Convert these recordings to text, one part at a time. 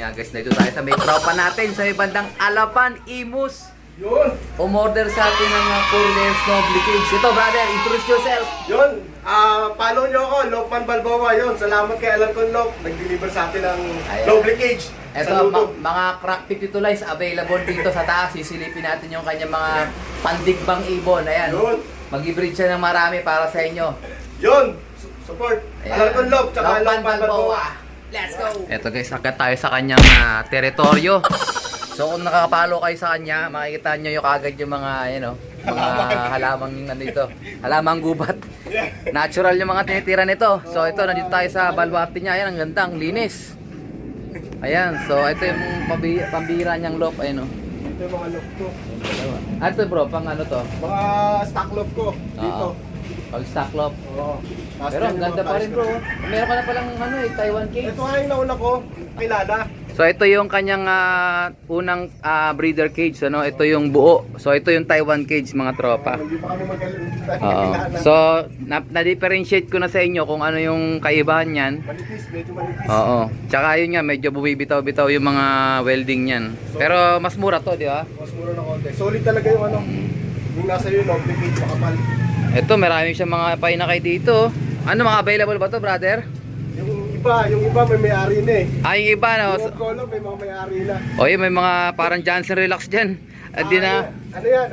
nga guys, dito tayo sa may tropa natin sa may bandang Alapan, Imus. Yun! Umorder sa atin ng 4 layers Noble Cage. Ito brother, introduce yourself. Yun! Follow nyo ako, Lokman Balboa. Yun, salamat kay Alan Conloc. Nag-deliver sa atin ng Noble Cage. Ito, mga crack 52 lines available dito sa taas. Sisilipin natin yung kanyang mga pandigbang ibon. Ayan. Yun! Mag-i-breed siya ng marami para sa inyo. Yun! Support! Alan Conloc, tsaka Lokman Lokman Balboa. Let's go! Ito guys, agad tayo sa kanyang teritoryo. So kung nakakapalo kayo sa kanya, makikita nyo yung kagad yung mga, mga halamang nandito. Halamang gubat. Natural yung mga tinitira nito. So ito, nandito tayo sa baluarte niya. Ayan, ang ganda, ang linis. Ayan, so ito yung pambira niyang loft. Ayan o. Ito yung mga lock ko. Ito bro, pang ano to? Mga stock lock ko. Dito. Pag stock loft. Oo. Pero ang ganda pa rin bro. Meron ka na palang Taiwan cage. Ito nga yung nauna ko. Kilala. So ito yung kanyang unang breeder cage, ano? Ito yung buo. So ito yung Taiwan cage mga tropa. Hindi pa kami Oo. magkilala. So na-differentiate ko na sa inyo kung ano yung kaibahan niyan. Manipis, medyo manipis. Oo. Tsaka yun nga, medyo bumibitaw-bitaw yung mga welding niyan. Pero mas mura to, di ba? Mas mura ng konti. Solid talaga yung ano. Yung nasa yun, Noble Cage, makapal. Ito, marami siyang mga painakay dito. Ano, mga available ba to, brother? Yung iba may may-ari na eh. Yung iba, no? Yung Colo may mga may-ari na. Oy, may mga parang Johnson Relax dyan. Di na, Ano yan?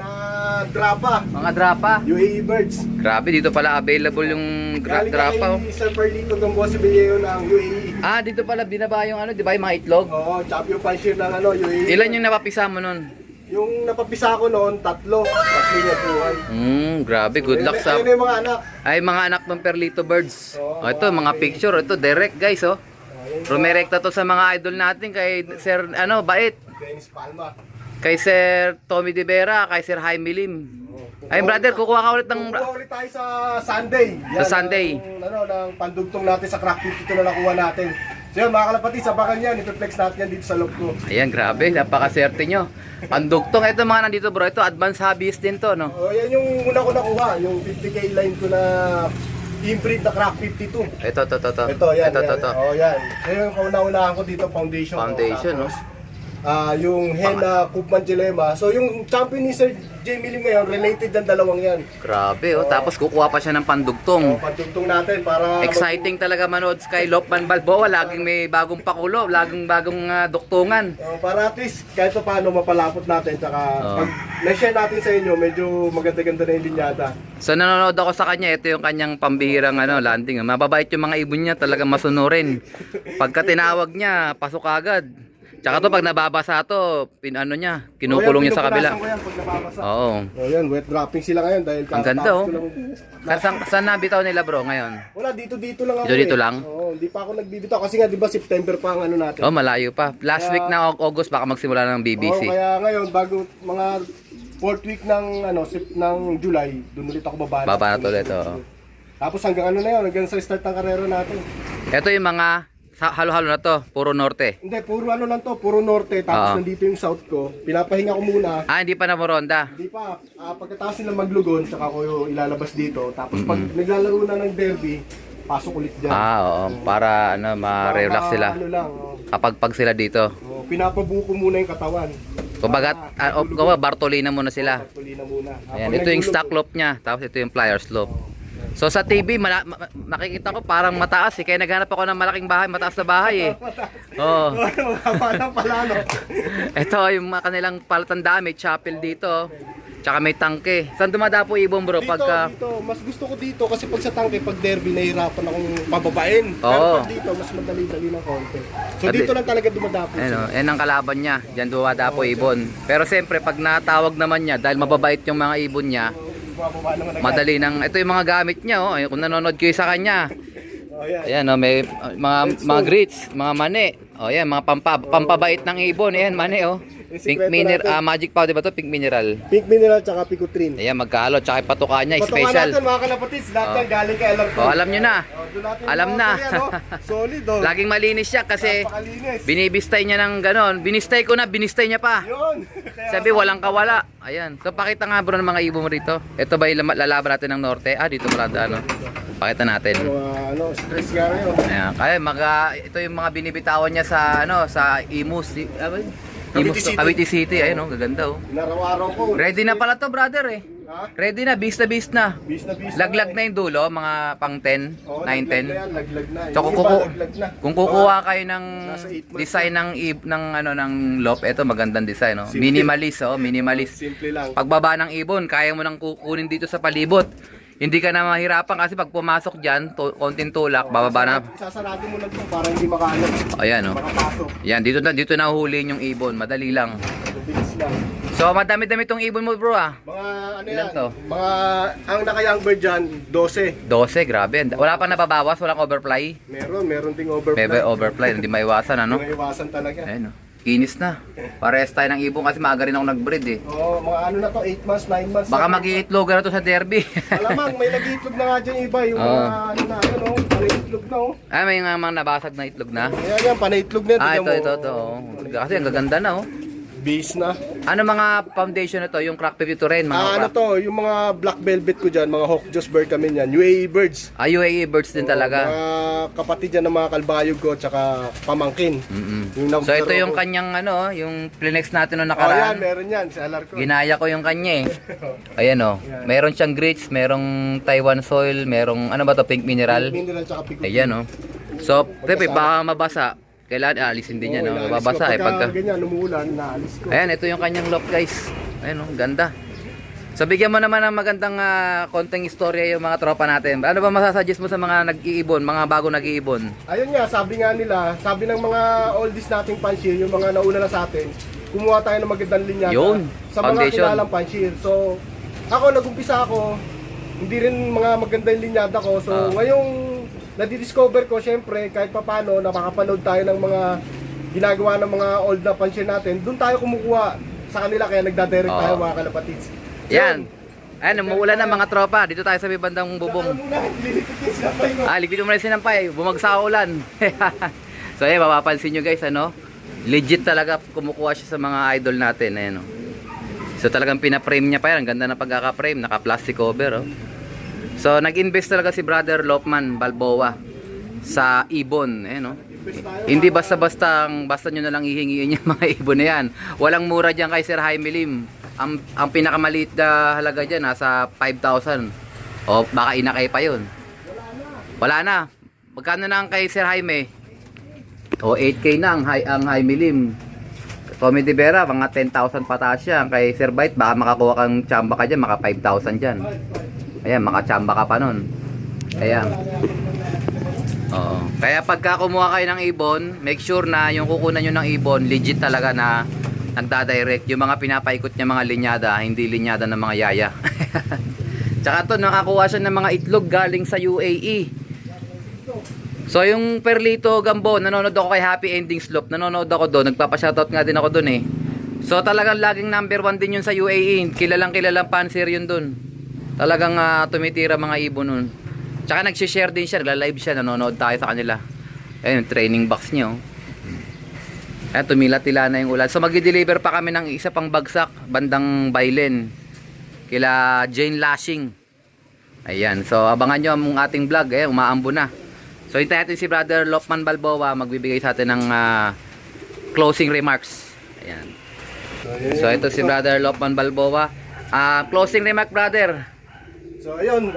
Drapa. mga drapa. UAE Birds. Grabe, dito pala available yung Galing drapa. na kay Sir Perlito Tombosi Villeo ng UAE. Dito pala binaba yung ano, di ba, yung mga itlog? Oo, champion puncher ng UAE. Ilan yung napapisa mo nun? Yung napapisa ko noon, tatlo niya buhay. Grabe, good luck sa... Ayun yung mga anak. Ay, mga anak ng Perlito Birds. Oo, Ito, mga picture. Ito, direct guys, oh. Rumirekta to sa mga idol natin kay Sir, Bait. Dennis Palma. Kay Sir Tommy De Vera, kay Sir Jaime Lim. Ay, brother, kukuha ka ulit ng... Kukuha ulit tayo sa Sunday. Sa Sunday. Ng pandugtong natin sa crack 52 na nakuha natin. So yun, mga kalapati, sabakan yan. Ito-flex natin yan dito sa loob ko. Ayan, grabe. Napakaserte nyo. Pandugtong. Ito mga nandito bro. Ito, advanced hobbyist din to, no? Yan yung una ko nakuha. Yung 50k line ko na inbreed na crack 52. Ito. Ito, yan. Ito. Yan. Yan yung kauna-unahan ko dito, foundation. Foundation, no? Yung hen na Koopman Dilemma. So yung champion ni Sir Jamie Lim ngayon, related yung dalawang yan. Grabe, oh. Tapos kukuha pa siya ng pandugtong. Pandugtong natin para... Exciting talaga manood kay Lokman Balboa. Laging may bagong pakulo, laging bagong duktungan. Para at least kahit pa paano mapalapot natin. Tsaka pag na-share natin sa inyo, medyo maganda-ganda na yung linyada. So nanonood ako sa kanya, ito yung kanyang pambihirang landing. Mababait yung mga ibon niya, talagang masunurin. Pagka tinawag niya, pasok agad. Tsaka to pag nababasa to, kinukulong niya sa kabila. Oo. Yan, wet dropping sila ngayon dahil Ang ganda, oh. Saan nabitaw nila bro ngayon? Wala, dito lang ako. Dito lang? Oo, hindi pa ako nagbibitaw kasi nga 'di ba September pa ang ano natin. Oh, malayo pa. Last week ng August baka magsimula ng BBC. Oo, kaya ngayon bago mga 4th week ng ng July, doon ulit ako bababa. Baba na to ulit, oo. Tapos hanggang hanggang sa start ng karera natin. Ito yung mga halo-halo na to, puro norte. Hindi, puro lang to, puro norte, tapos nandito yung south ko. Pinapahinga ko muna. Hindi pa na moronda. Hindi pa. Pagkatapos nila maglugon, tsaka ko yung ilalabas dito. Tapos pag naglalaro na ng derby, pasok ulit dyan. Oo. Para ma-relax sila. Kapag sila dito. Pinapabuko muna yung katawan. Kumbaga, Bartolina muna sila. Bartolina muna. Ayan, ito yung stock loop niya, tapos ito yung pliers loop. So sa TV, nakikita ko parang mataas eh. Kaya naghanap ako ng malaking bahay, mataas na bahay eh. Oo. Ito yung kanilang palatang dami, chapel dito. Tsaka may tangke. Saan dumadapo ibon bro? Dito. Mas gusto ko dito kasi pag sa tangke, pag derby, nahihirapan akong pababain. Pero pag dito, mas madali-dali ng konti. So dito lang talaga dumadapo. Yan ang kalaban niya. Diyan dumadapo ibon. Pero siyempre, pag natawag naman niya, dahil mababait yung mga ibon niya, madali nang ito yung mga gamit niya kung nanonood kayo sa kanya. Ayan may mga grits, mga mani. Ayan mga pampabait ng ibon. Ayan mani Pink mineral, magic powder ba to? Pink mineral. Pink mineral tsaka picotrin. Ayan magkalo tsaka patuka niya special. Patuka natin mga kalapatis, lahat yan galing kay Alam ko. Alam niyo na. Alam na. Solid Laging malinis siya kasi binibistay niya ng ganon. Binistay ko na, binistay niya pa. Yun. Sabi walang kawala. Ayan. So pakita nga bro ng mga ibon mo rito. Ito ba yung lalaban natin ng norte? Dito pala Pakita natin. Stress nga ngayon. Ayan. Kaya ito yung mga binibitawan niya sa sa Imus. Cavite City. Cavite City. Ayun, gaganda oh. Inaraw-araw ko. Ready na pala to, brother eh. Ha? Ready na, bis na bis na. Bis na bis. Laglag na yung dulo, mga pang 10, 9, 10. Laglag na. So, Yung iba, laglag na. kung kukuha kayo ng Nasa 8 months design ng loft, ito magandang design, no? Simple. Minimalist, minimalist. Simple lang. Pagbaba ng ibon, kaya mo nang kukunin dito sa palibot. Hindi ka na mahirapan kasi pag pumasok diyan, konting tulak, bababa na. Sasarado mo lang ito para hindi makaalam. Ayan, oh. Makapasok. Yan, dito na huhulihin yung ibon, madali lang. Mabilis lang. So, madami-dami tong ibon mo, bro, ah. Mga ano Ilan yan? to? Mga ang naka-young bird dyan, 12. 12, grabe. Wala pa nababawas, walang overfly. Meron ding overfly. Bebe overfly, hindi maiwasan, ano? Mga iwasan talaga. Ayun, oh. Kinis na. Parehas tayo ng ibon kasi maaga rin ako nag-breed eh. Oo, mga ano na to, 8 months, 9 months. Baka mag-iitlog na to sa derby. Alamang, may nag-iitlog na nga dyan iba. Yung Oo. mga ano na, panaitlog na oh. May mga nabasag na itlog na. Ayan yan, panaitlog na. tignan mo. Ito. Oh. Kasi ang gaganda na oh. Base na. Ano mga foundation na to? Yung crack 52 rin? Mga Ano crack? to, yung mga black velvet ko dyan, mga Hawkjaws bird kami yan, UAE birds. UAE birds din talaga. Mga kapatid yan ng mga kalbayog ko, tsaka pamangkin. Yung So ito nagturo yung ko. kanyang yung Plinex natin noong Oh, yan, nakaraan. meron yan, sa alar ko. Ginaya ko yung kanya eh. Ayan oh. Meron siyang grits, merong Taiwan soil, merong ano ba to, pink mineral. Mineral tsaka pikot. Ayan oh. So, tepe, baka mabasa. Kailangan alisin din yan, no? Mababasa eh pagka. ganyan, umuulan, naalis ko. Ayan, ito yung kanyang loft, guys. Ayan oh, ganda. So, bigyan mo naman ng magandang konting istorya yung mga tropa natin. Ano ba masasuggest mo sa mga nag-iibon, mga bago nag-iibon? Ayun nga, sabi nga nila, sabi ng mga oldies nating panshir, yung mga nauna na sa atin, kumuha tayo ng magandang linyata Yun, sa foundation. mga kilalang panshir. So, ako, nag-umpisa ako, hindi rin mga maganda yung linyata ko. So, ngayong nadidiscover ko, syempre, kahit papano, nakakapanood tayo ng mga ginagawa ng mga old na panshir natin, doon tayo kumukuha sa kanila, kaya nagdadirect tayo mga kalapatids. Yan. Ayan, umuulan na mga tropa. Dito tayo sa may bandang bubong. Ligpit mo na yung sinampay. Bumagsak ang ulan. So, ayan, mapapansin nyo guys, ano? Legit talaga kumukuha siya sa mga idol natin. Ayan, oh. So, talagang pina-frame niya pa yan. Ang ganda ng pagkaka-frame. Naka-plastic cover, oh. So, nag-invest talaga si Brother Lopman Balboa sa ibon. Ayan, oh. Hindi basta-basta nyo na lang hihingiin yung mga ibon na yan. Walang mura dyan kay Sir Jaime Lim. Ang pinakamaliit na halaga dyan, nasa 5,000. O baka inakay pa yun. Wala na. Magkano na ang kay Sir Jaime? O 8K na ang Jaime Lim. Tommy De Vera, mga 10,000 pataas siya. Ang kay Sir Bite, baka makakuha kang tsamba ka dyan, maka 5,000 dyan. Ayan, makatsamba ka pa nun. Ayan. Oo. Kaya pagka kumuha kayo ng ibon, make sure na yung kukunan nyo ng ibon, legit talaga na nagdadirect. Yung mga pinapaikot niya mga linyada, hindi linyada ng mga yaya. Tsaka to, nakakuha siya ng mga itlog galing sa UAE. So yung Perlito Gambo, nanonood ako kay Happy Ending Slope. Nanonood ako doon, nagpapa-shoutout nga din ako doon eh. So talagang laging number 1 din yun sa UAE. Kilalang panser yun doon. Talagang tumitira mga ibon nun. Tsaka nagsishare din siya, nagla-live siya, nanonood tayo sa kanila. Ayun, training box niya oh. Ayan, tumila-tila na yung ulan. So magdi-deliver pa kami ng isa pang bagsak, bandang Bailen. Kila Jane Lashing. Ayan, so abangan nyo ang ating vlog, umaambo na. So hintayin natin si Brother Lopman Balboa, magbibigay sa atin ng closing remarks. Ayan. So ito si Brother Lopman Balboa. Closing remark, brother. So ayun,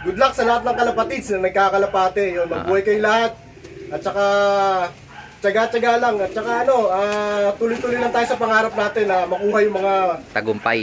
good luck sa lahat ng kalapatids na nagkakalapate. Yun, magbuhay kayong lahat. At saka tsaga-tsaga lang. At saka tuloy-tuloy lang tayo sa pangarap natin na makuha yung mga Tagumpay.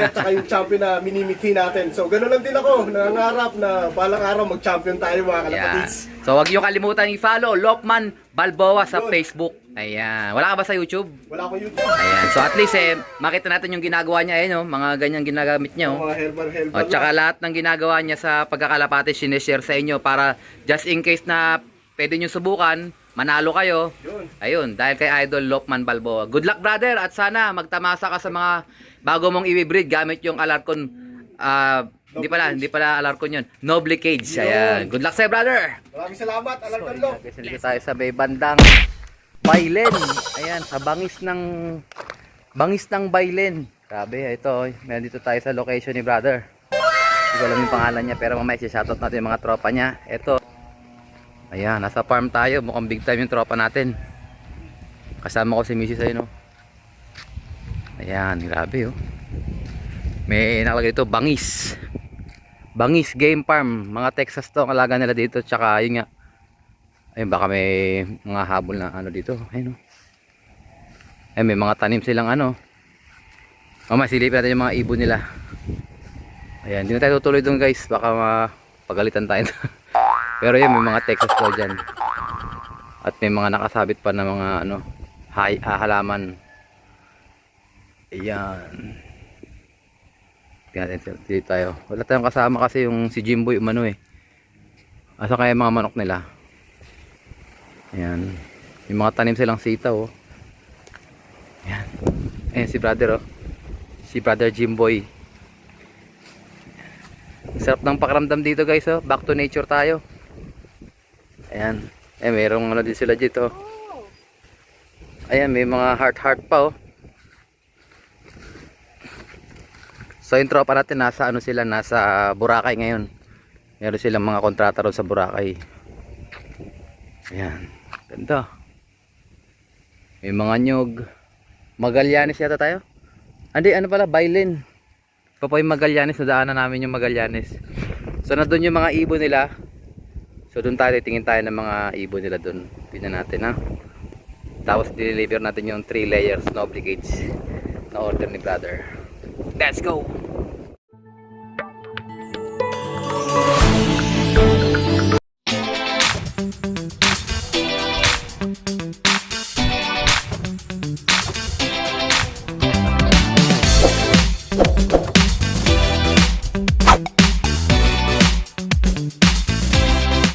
at saka yung champion na minimithi natin. So ganoon lang din ako, nangangarap na balang araw mag-champion tayo mga kalapatids. Yeah. So wag niyo kalimutan i-follow Lopman Balboa sa Yun. Facebook. Ayan. Wala ka ba sa YouTube? Wala akong YouTube. Ayan. So at least makita natin yung ginagawa niya mga ganyang ginagamit niya Mga herbal At saka lahat ng ginagawa niya sa pagkakalapate sineshare sa inyo para just in case na pwede nyo subukan, manalo kayo. Yun. Ayun, dahil kay Idol Lopman Balboa. Good luck, brother, at sana magtamasa ka sa mga bago mong i-breed gamit yung Alarcon. Hindi pala Alarcon yun. Noble Cage. Ayan. Good luck sa'yo, brother. Maraming salamat, Alarcon Lo. Dito tayo sa may bandang Bailen. Ayan, sa bangis ng Bailen. Grabe, ito. Meron dito tayo sa location ni brother. Hindi ko alam yung pangalan niya, pero mamaya i-shoutout natin yung mga tropa niya. Ito. Ayan, nasa farm tayo. Mukhang big time yung tropa natin. Kasama ko si Mrs. ayun, no? Ayan, grabe, oh. May nakalagay dito, Bangis. Bangis Game Farm. Mga Texas to ang alaga nila dito. Tsaka, yun nga. Ayun, baka may mga habol na ano dito. Ayun, oh. Ayun, may mga tanim silang ano. Mamaya, silipin natin yung mga ibon nila. Ayan, hindi na tayo tutuloy doon, guys. Baka mapagalitan tayo. Pero yun, may mga Texas daw dyan. At may mga nakasabit pa na mga ano, halaman. Ayan. Tingnan natin dito tayo. Wala tayong kasama kasi yung si Jimboy umano eh. Asa kaya mga manok nila? Ayan. Yung mga tanim silang sitaw, oh. Ayan. Ayan si brother, oh. Si brother Jimboy. Sarap ng pakiramdam dito, guys, oh. Back to nature tayo. Ayan. Eh, mayroong ano din sila dito. Ayan, may mga heart pa, oh. So yung tropa natin nasa ano sila, nasa Boracay ngayon. Meron silang mga kontrata ron sa Boracay. Ayan, ganda. May mga nyog. Magallanes yata tayo. Andi, ano pala, Bailin. Pa po yung Magallanes, nadaanan namin yung Magallanes. So na doon yung mga ibon nila. So doon tayo, tingin tayo ng mga ibon nila doon. Tingnan natin, ha. Tapos deliver natin yung 3 layers na obligate na order ni brother. Let's go!